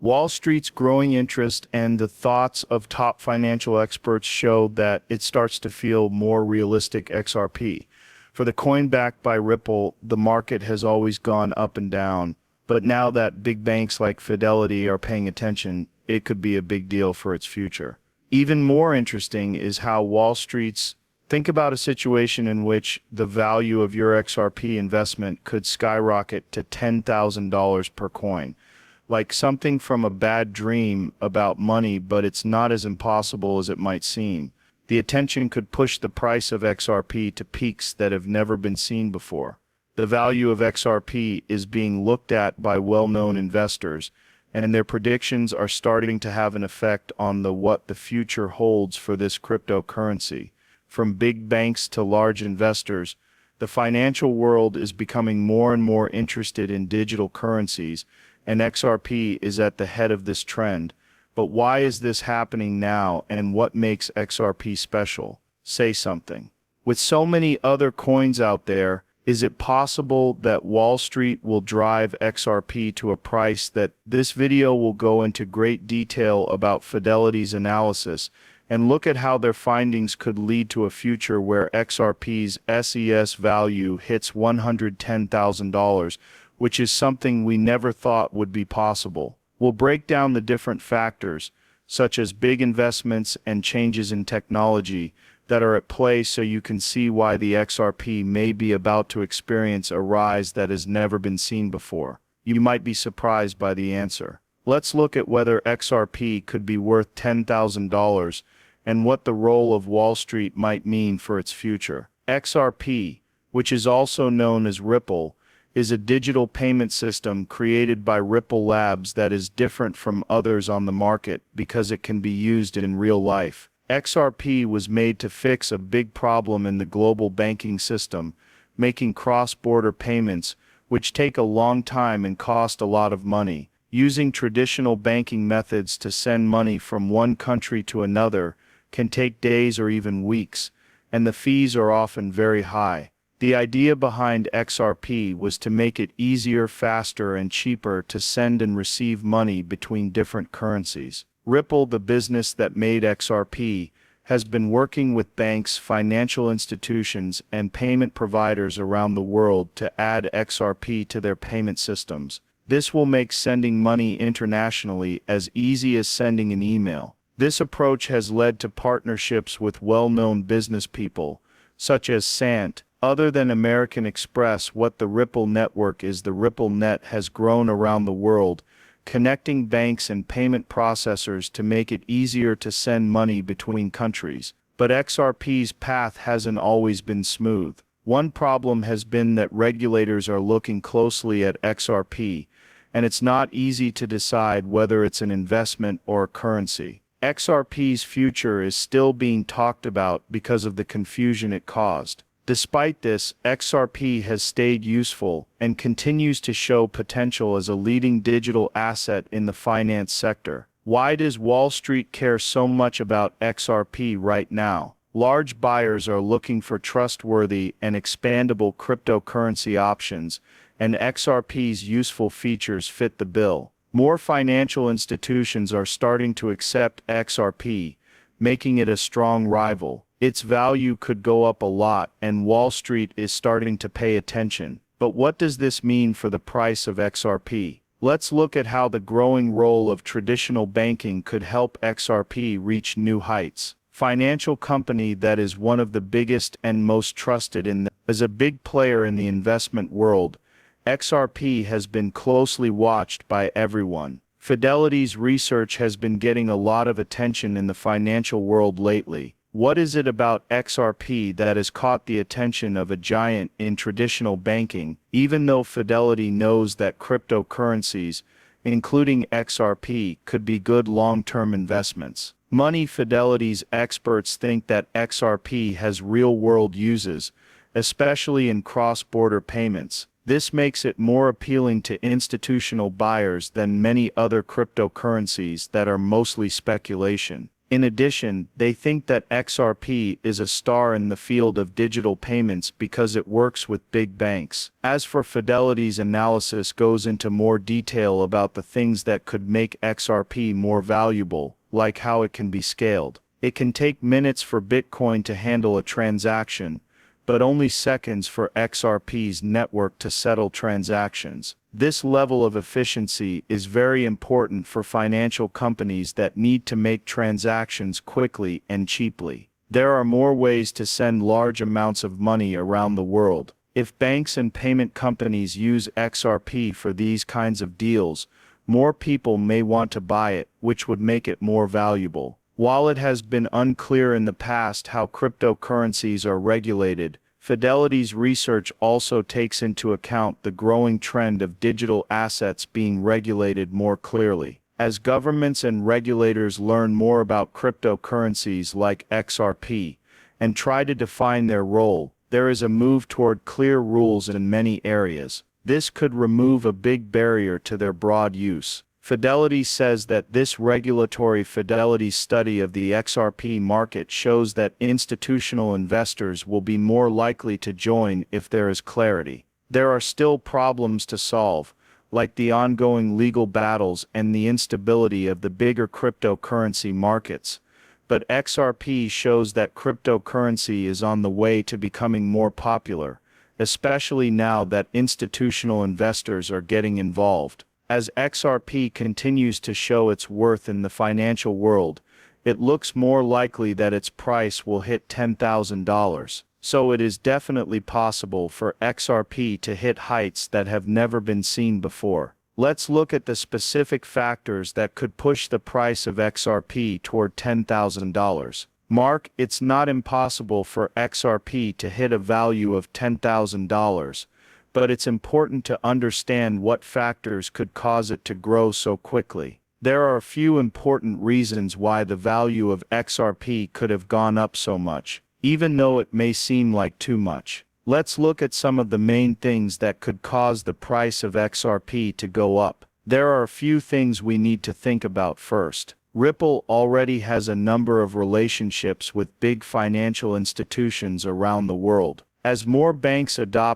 Wall Street's growing interest and the thoughts of top financial experts show that it starts to feel more realistic XRP. For the coin backed by Ripple, the market has always gone up and down, but now that big banks like Fidelity are paying attention, it could be a big deal for its future. Even more interesting is how Wall Street's think about a situation in which the value of your XRP investment could skyrocket to $10,000 per coin. Like something from a bad dream about money, but it's not as impossible as it might seem. The attention could push the price of XRP to peaks that have never been seen before. The value of XRP is being looked at by well-known investors, and their predictions are starting to have an effect on what the future holds for this cryptocurrency. From big banks to large investors, the financial world is becoming more and more interested in digital currencies, and XRP is at the head of this trend. But why is this happening now, and what makes XRP special? Say something. With so many other coins out there, is it possible that Wall Street will drive XRP to a price that this video will go into great detail about Fidelity's analysis and look at how their findings could lead to a future where XRP's SES value hits $110,000, which is something we never thought would be possible. We'll break down the different factors, such as big investments and changes in technology, that are at play so you can see why the XRP may be about to experience a rise that has never been seen before. You might be surprised by the answer. Let's look at whether XRP could be worth $10,000 and what the role of Wall Street might mean for its future. XRP, which is also known as Ripple, is a digital payment system created by Ripple Labs that is different from others on the market because it can be used in real life. XRP was made to fix a big problem in the global banking system, making cross-border payments, which take a long time and cost a lot of money. Using traditional banking methods to send money from one country to another can take days or even weeks, and the fees are often very high. The idea behind XRP was to make it easier, faster, and cheaper to send and receive money between different currencies. Ripple, the business that made XRP, has been working with banks, financial institutions, and payment providers around the world to add XRP to their payment systems. This will make sending money internationally as easy as sending an email. This approach has led to partnerships with well-known business people, such as Sant. Other than American Express, what the Ripple network is, the Ripple net has grown around the world, connecting banks and payment processors to make it easier to send money between countries. But XRP's path hasn't always been smooth. One problem has been that regulators are looking closely at XRP, and it's not easy to decide whether it's an investment or a currency. XRP's future is still being talked about because of the confusion it caused. Despite this, XRP has stayed useful and continues to show potential as a leading digital asset in the finance sector. Why does Wall Street care so much about XRP right now? Large buyers are looking for trustworthy and expandable cryptocurrency options, and XRP's useful features fit the bill. More financial institutions are starting to accept XRP, making it a strong rival. Its value could go up a lot, and Wall Street is starting to pay attention. But what does this mean for the price of XRP? Let's look at how the growing role of traditional banking could help XRP reach new heights. Financial company that is one of the biggest and most trusted as a big player in the investment world, XRP has been closely watched by everyone. Fidelity's research has been getting a lot of attention in the financial world lately. What is it about XRP that has caught the attention of a giant in traditional banking, even though Fidelity knows that cryptocurrencies, including XRP, could be good long-term investments? Fidelity's experts think that XRP has real-world uses, especially in cross-border payments. This makes it more appealing to institutional buyers than many other cryptocurrencies that are mostly speculation. In addition, they think that XRP is a star in the field of digital payments because it works with big banks. As for Fidelity's analysis goes into more detail about the things that could make XRP more valuable, like how it can be scaled. It can take minutes for Bitcoin to handle a transaction, but only seconds for XRP's network to settle transactions. This level of efficiency is very important for financial companies that need to make transactions quickly and cheaply. There are more ways to send large amounts of money around the world. If banks and payment companies use XRP for these kinds of deals, more people may want to buy it, which would make it more valuable. While it has been unclear in the past how cryptocurrencies are regulated, Fidelity's research also takes into account the growing trend of digital assets being regulated more clearly. As governments and regulators learn more about cryptocurrencies like XRP and try to define their role, there is a move toward clear rules in many areas. This could remove a big barrier to their broad use. Fidelity says that this regulatory Fidelity's study of the XRP market shows that institutional investors will be more likely to join if there is clarity. There are still problems to solve, like the ongoing legal battles and the instability of the bigger cryptocurrency markets, but XRP shows that cryptocurrency is on the way to becoming more popular, especially now that institutional investors are getting involved. As XRP continues to show its worth in the financial world, it looks more likely that its price will hit $10,000. So it is definitely possible for XRP to hit heights that have never been seen before. Let's look at the specific factors that could push the price of XRP toward $10,000. Mark, it's not impossible for XRP to hit a value of $10,000. But it's important to understand what factors could cause it to grow so quickly. There are a few important reasons why the value of XRP could have gone up so much, even though it may seem like too much. Let's look at some of the main things that could cause the price of XRP to go up. There are a few things we need to think about first. Ripple already has a number of relationships with big financial institutions around the world. As more banks adopt